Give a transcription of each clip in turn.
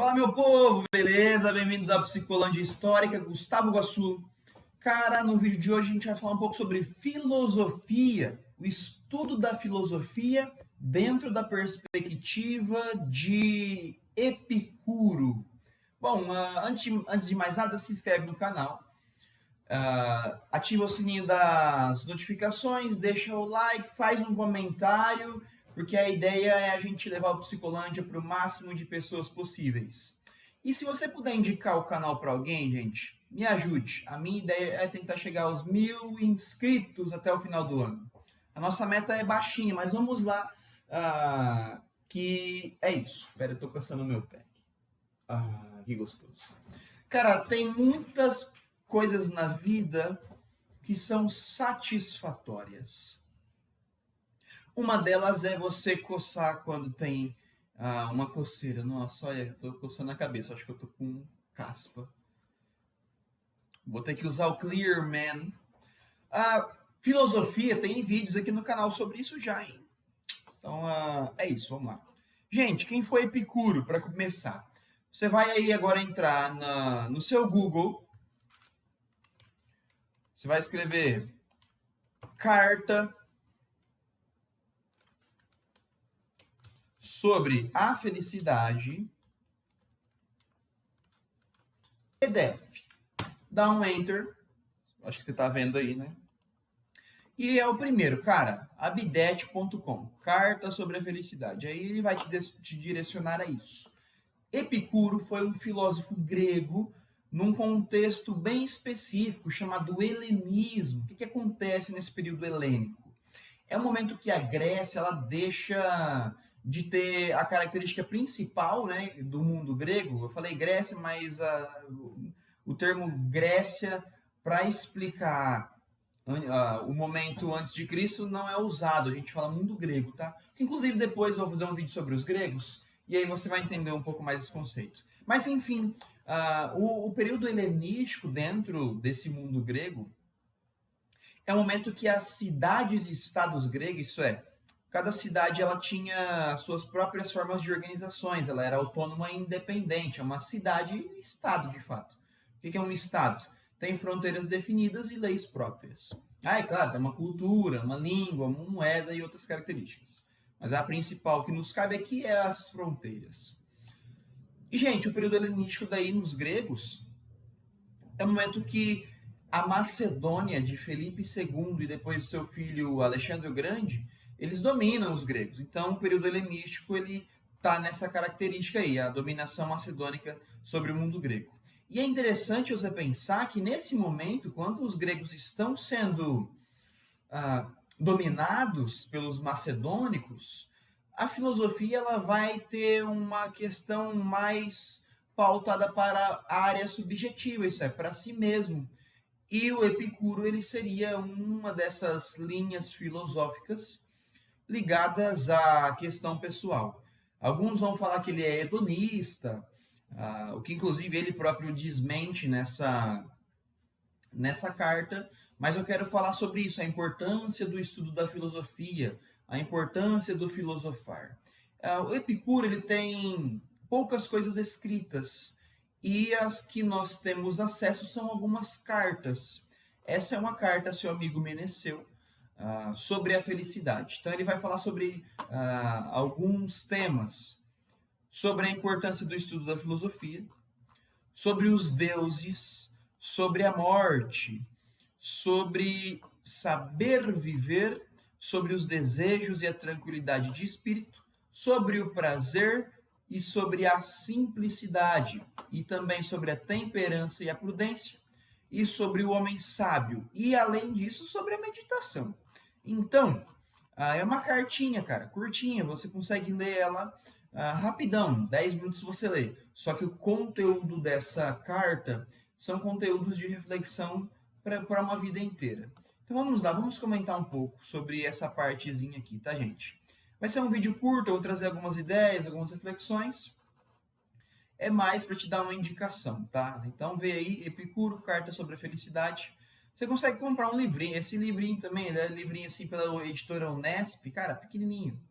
Fala, meu povo, beleza? Bem-vindos à Psicolândia Histórica, Gustavo Guassu. Cara, no vídeo de hoje a gente vai falar um pouco sobre filosofia, o estudo da filosofia dentro da perspectiva de Epicuro. Bom, antes de mais nada, se inscreve no canal, ativa o sininho das notificações, deixa o like, faz um comentário, porque a ideia é a gente levar o Psicolândia para o máximo de pessoas possíveis. E se você puder indicar o canal para alguém, gente, me ajude. A minha ideia é tentar chegar aos 1.000 inscritos até o final do ano. A nossa meta é baixinha, mas vamos lá, que é isso. Espera, eu tô coçando o meu pé. Que gostoso. Cara, tem muitas coisas na vida que são satisfatórias. Uma delas é você coçar quando tem uma coceira. Nossa, olha, eu tô coçando a cabeça. Acho que eu tô com caspa. Vou ter que usar o Clear Man. Filosofia, tem vídeos aqui no canal sobre isso já, hein? Então, é isso, vamos lá. Gente, quem foi Epicuro, para começar? Você vai aí agora entrar no seu Google. Você vai escrever carta sobre a felicidade, PDF. Dá um Enter. Acho que você está vendo aí, né? E é o primeiro, cara, abdet.com, carta sobre a felicidade. Aí ele vai te direcionar a isso. Epicuro foi um filósofo grego num contexto bem específico chamado helenismo. O que acontece nesse período helênico? É um momento que a Grécia ela deixa de ter a característica principal, né, do mundo grego. Eu falei Grécia, mas o termo Grécia para explicar o momento antes de Cristo não é usado. A gente fala mundo grego, tá? Inclusive depois eu vou fazer um vídeo sobre os gregos e aí você vai entender um pouco mais esse conceito. Mas enfim, o período helenístico dentro desse mundo grego é um momento que as cidades e estados gregos, isso é, cada cidade ela tinha suas próprias formas de organizações, ela era autônoma e independente, é uma cidade-estado de fato. O que é um estado? Tem fronteiras definidas e leis próprias. É claro, tem uma cultura, uma língua, uma moeda e outras características. Mas a principal que nos cabe aqui é as fronteiras. E, gente, o período helenístico daí nos gregos é um momento que a Macedônia de Felipe II e depois seu filho Alexandre o Grande, eles dominam os gregos. Então, o período helenístico ele está nessa característica aí, a dominação macedônica sobre o mundo grego. E é interessante você pensar que nesse momento, quando os gregos estão sendo dominados pelos macedônicos, a filosofia ela vai ter uma questão mais pautada para a área subjetiva, isso é, para si mesmo. E o Epicuro ele seria uma dessas linhas filosóficas ligadas à questão pessoal. Alguns vão falar que ele é hedonista, o que inclusive ele próprio desmente nessa carta, mas eu quero falar sobre isso, a importância do estudo da filosofia, a importância do filosofar. O Epicuro ele tem poucas coisas escritas, e as que nós temos acesso são algumas cartas. Essa é uma carta, seu amigo Meneceu, sobre a felicidade. Então ele vai falar sobre alguns temas, sobre a importância do estudo da filosofia, sobre os deuses, sobre a morte, sobre saber viver, sobre os desejos e a tranquilidade de espírito, sobre o prazer e sobre a simplicidade, e também sobre a temperança e a prudência, e sobre o homem sábio, e além disso, sobre a meditação. Então, é uma cartinha, cara, curtinha, você consegue ler ela rapidão, 10 minutos você lê. Só que o conteúdo dessa carta são conteúdos de reflexão para uma vida inteira. Então vamos lá, vamos comentar um pouco sobre essa partezinha aqui, tá, gente? Vai ser um vídeo curto, eu vou trazer algumas ideias, algumas reflexões. É mais para te dar uma indicação, tá? Então vê aí, Epicuro, Carta sobre a Felicidade. Você consegue comprar um livrinho. Esse livrinho também, ele é livrinho assim pela editora Unesp, cara, pequenininho.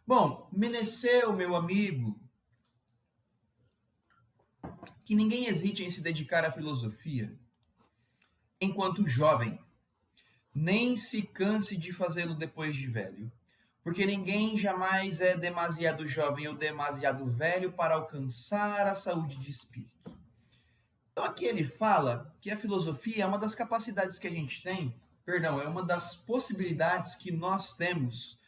Bom, Meneceu, meu amigo, que ninguém hesite em se dedicar à filosofia enquanto jovem, nem se canse de fazê-lo depois de velho, porque ninguém jamais é demasiado jovem ou demasiado velho para alcançar a saúde de espírito. Então aqui ele fala que a filosofia é uma das capacidades que a gente tem, perdão, é uma das possibilidades que nós temos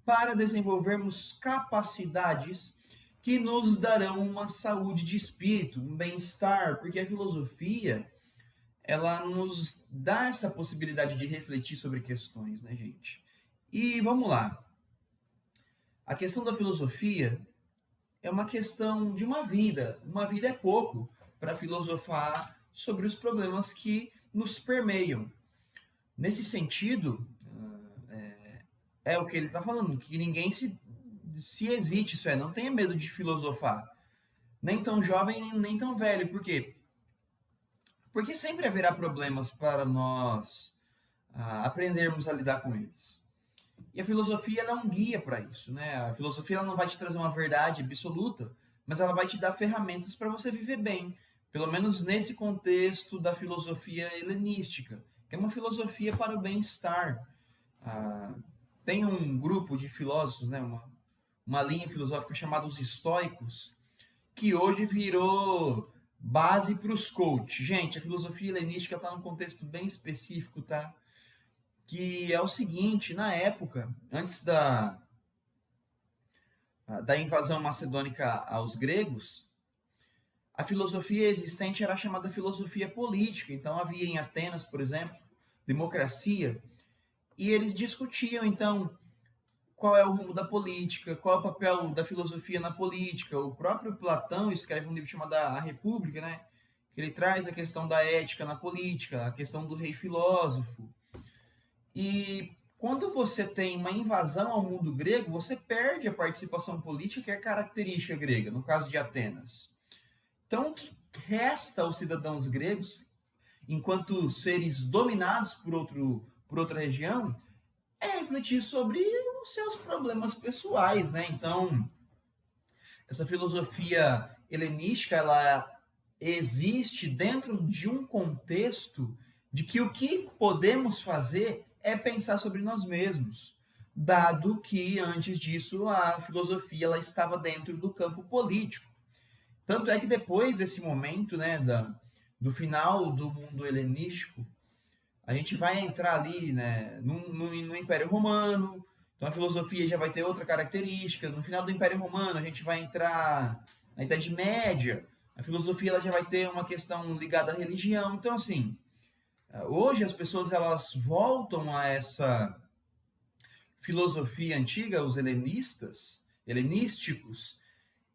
para desenvolvermos capacidades que nos darão uma saúde de espírito, um bem-estar, porque a filosofia, ela nos dá essa possibilidade de refletir sobre questões, né, gente? E vamos lá. A questão da filosofia é uma questão de uma vida. Uma vida é pouco para filosofar sobre os problemas que nos permeiam. Nesse sentido, é o que ele está falando, que ninguém se hesite, isso é, não tenha medo de filosofar. Nem tão jovem, nem tão velho. Por quê? Porque sempre haverá problemas para nós aprendermos a lidar com eles. E a filosofia ela é um guia para isso, né? A filosofia ela não vai te trazer uma verdade absoluta, mas ela vai te dar ferramentas para você viver bem. Pelo menos nesse contexto da filosofia helenística, que é uma filosofia para o bem-estar. Tem um grupo de filósofos, né? Uma linha filosófica chamada os estoicos, que hoje virou base para os coaches. Gente, a filosofia helenística está num contexto bem específico, tá? Que é o seguinte, na época, antes da invasão macedônica aos gregos, a filosofia existente era chamada filosofia política. Então havia em Atenas, por exemplo, democracia, e eles discutiam, então, qual é o rumo da política, qual é o papel da filosofia na política. O próprio Platão escreve um livro chamado A República, né? Que ele traz a questão da ética na política, a questão do rei filósofo. E quando você tem uma invasão ao mundo grego, você perde a participação política, que é característica grega, no caso de Atenas. Então, o que resta aos cidadãos gregos, enquanto seres dominados por outra região, é refletir sobre os seus problemas pessoais, né? Então, essa filosofia helenística, ela existe dentro de um contexto de que o que podemos fazer é pensar sobre nós mesmos, dado que, antes disso, a filosofia ela estava dentro do campo político. Tanto é que depois desse momento, né, do final do mundo helenístico, a gente vai entrar ali, né, no Império Romano. Então a filosofia já vai ter outra característica. No final do Império Romano, a gente vai entrar na Idade Média. A filosofia ela já vai ter uma questão ligada à religião. Então, assim, hoje as pessoas elas voltam a essa filosofia antiga, os helenísticos,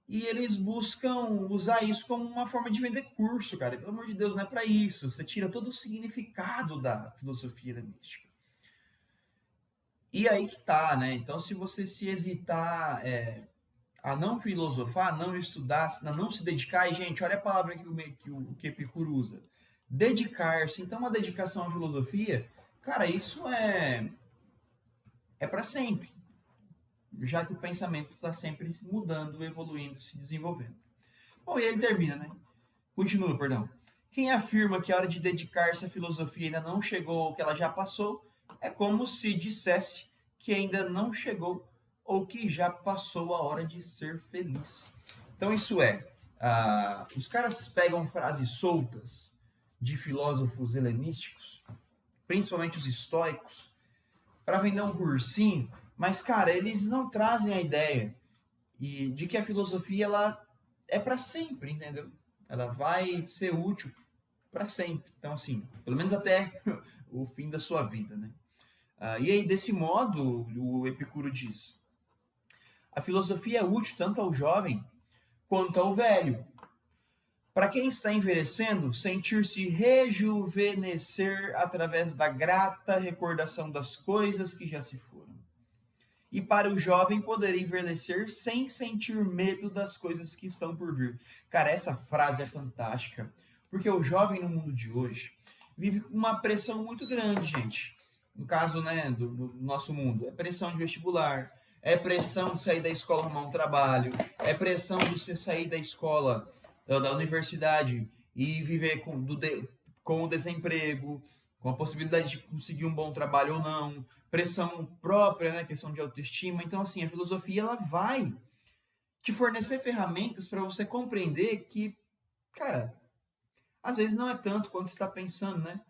e eles buscam usar isso como uma forma de vender curso, cara. E, pelo amor de Deus, não é para isso. Você tira todo o significado da filosofia helenística. E aí que tá, né? Então, se você se hesitar a não filosofar, não estudar, a não se dedicar, e, gente, olha a palavra que Epicuro usa. Dedicar-se. Então, uma dedicação à filosofia, cara, isso é para sempre. Já que o pensamento está sempre mudando, evoluindo, se desenvolvendo. Bom, e ele termina, né? Continua, perdão. Quem afirma que a hora de dedicar-se à filosofia ainda não chegou ou que ela já passou, é como se dissesse que ainda não chegou ou que já passou a hora de ser feliz. Então, isso é, os caras pegam frases soltas de filósofos helenísticos, principalmente os estoicos, para vender um cursinho. Mas, cara, eles não trazem a ideia de que a filosofia ela é para sempre, entendeu? Ela vai ser útil para sempre. Então, assim, pelo menos até o fim da sua vida, né? E aí, desse modo, o Epicuro diz, a filosofia é útil tanto ao jovem quanto ao velho. Para quem está envelhecendo, sentir-se rejuvenescer através da grata recordação das coisas que já se foram. E para o jovem poder envelhecer sem sentir medo das coisas que estão por vir. Cara, essa frase é fantástica, porque o jovem no mundo de hoje vive com uma pressão muito grande, gente. No caso, né, do nosso mundo, é pressão de vestibular, é pressão de sair da escola arrumar um trabalho, é pressão de você sair da escola da universidade e viver com o desemprego, com a possibilidade de conseguir um bom trabalho ou não, pressão própria, né, questão de autoestima. Então, assim, a filosofia ela vai te fornecer ferramentas para você compreender que, cara, às vezes não é tanto quanto você está pensando, né?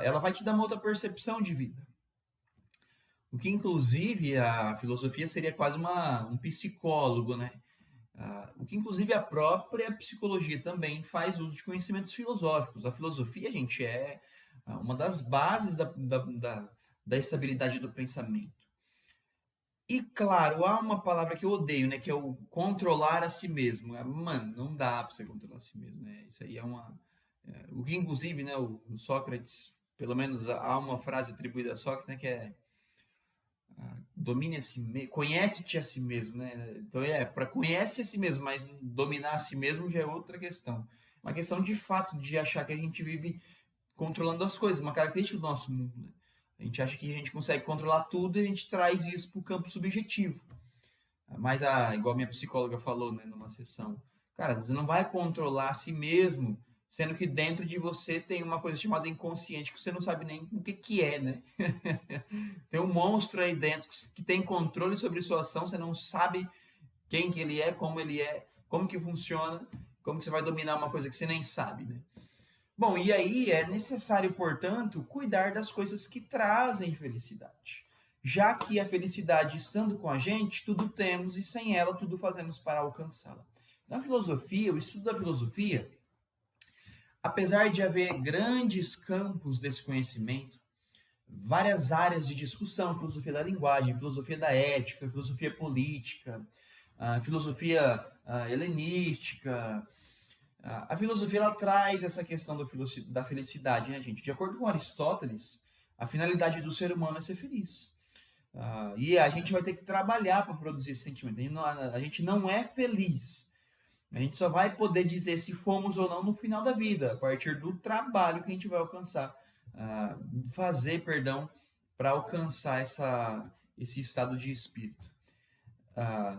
Ela vai te dar uma outra percepção de vida. O que, inclusive, a filosofia seria quase um psicólogo, né? O que, inclusive, a própria psicologia também faz uso de conhecimentos filosóficos. A filosofia, gente, é uma das bases da estabilidade do pensamento. E, claro, há uma palavra que eu odeio, né? Que é o controlar a si mesmo. Mano, não dá para você controlar a si mesmo, né? Isso aí é uma... o que, inclusive, né, o Sócrates, pelo menos há uma frase atribuída a Sócrates, né? Que é domine a si mesmo, conhece-te a si mesmo, né? Então para conhece a si mesmo, mas dominar a si mesmo já é outra questão. Uma questão de fato de achar que a gente vive controlando as coisas, uma característica do nosso mundo. Né? A gente acha que a gente consegue controlar tudo e a gente traz isso para o campo subjetivo. Mas, igual a minha psicóloga falou, né, numa sessão, cara, você não vai controlar a si mesmo, sendo que dentro de você tem uma coisa chamada inconsciente que você não sabe nem o que é, né? Tem um monstro aí dentro que tem controle sobre sua ação, você não sabe quem que ele é, como que funciona, como que você vai dominar uma coisa que você nem sabe, né? Bom, e aí é necessário, portanto, cuidar das coisas que trazem felicidade. Já que a felicidade estando com a gente, tudo temos e sem ela tudo fazemos para alcançá-la. Na filosofia, o estudo da filosofia, apesar de haver grandes campos desse conhecimento, várias áreas de discussão, filosofia da linguagem, filosofia da ética, filosofia política, filosofia helenística. A filosofia ela traz essa questão da felicidade, né, gente? De acordo com Aristóteles, a finalidade do ser humano é ser feliz. E a gente vai ter que trabalhar para produzir esse sentimento. A gente não é feliz. A gente só vai poder dizer se fomos ou não no final da vida, a partir do trabalho que a gente vai alcançar. Para alcançar esse estado de espírito.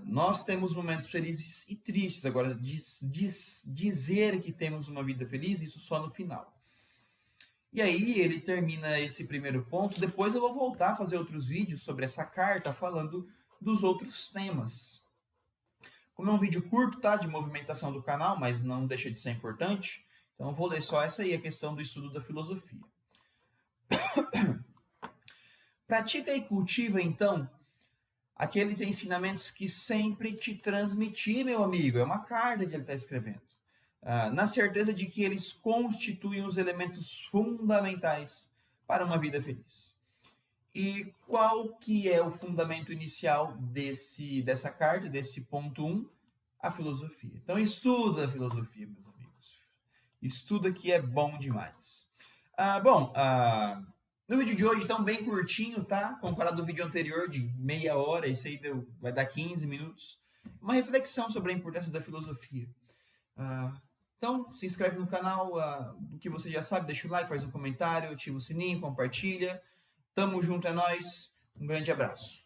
Nós temos momentos felizes e tristes. Agora, dizer que temos uma vida feliz, isso só no final. E aí ele termina esse primeiro ponto. Depois eu vou voltar a fazer outros vídeos sobre essa carta, falando dos outros temas. Como é um vídeo curto, tá, de movimentação do canal, mas não deixa de ser importante, então eu vou ler só essa aí, a questão do estudo da filosofia. Pratica e cultiva, então, aqueles ensinamentos que sempre te transmiti, meu amigo. É uma carta que ele está escrevendo. Na certeza de que eles constituem os elementos fundamentais para uma vida feliz. E qual que é o fundamento inicial dessa carta, desse ponto 1? A filosofia. Então estuda a filosofia, meus amigos. Estuda que é bom demais. No vídeo de hoje, então, bem curtinho, tá? Comparado ao vídeo anterior de meia hora, isso aí vai dar 15 minutos. Uma reflexão sobre a importância da filosofia. Então, se inscreve no canal, do que você já sabe, deixa o like, faz um comentário, ativa o sininho, compartilha. Tamo junto, é nóis. Um grande abraço.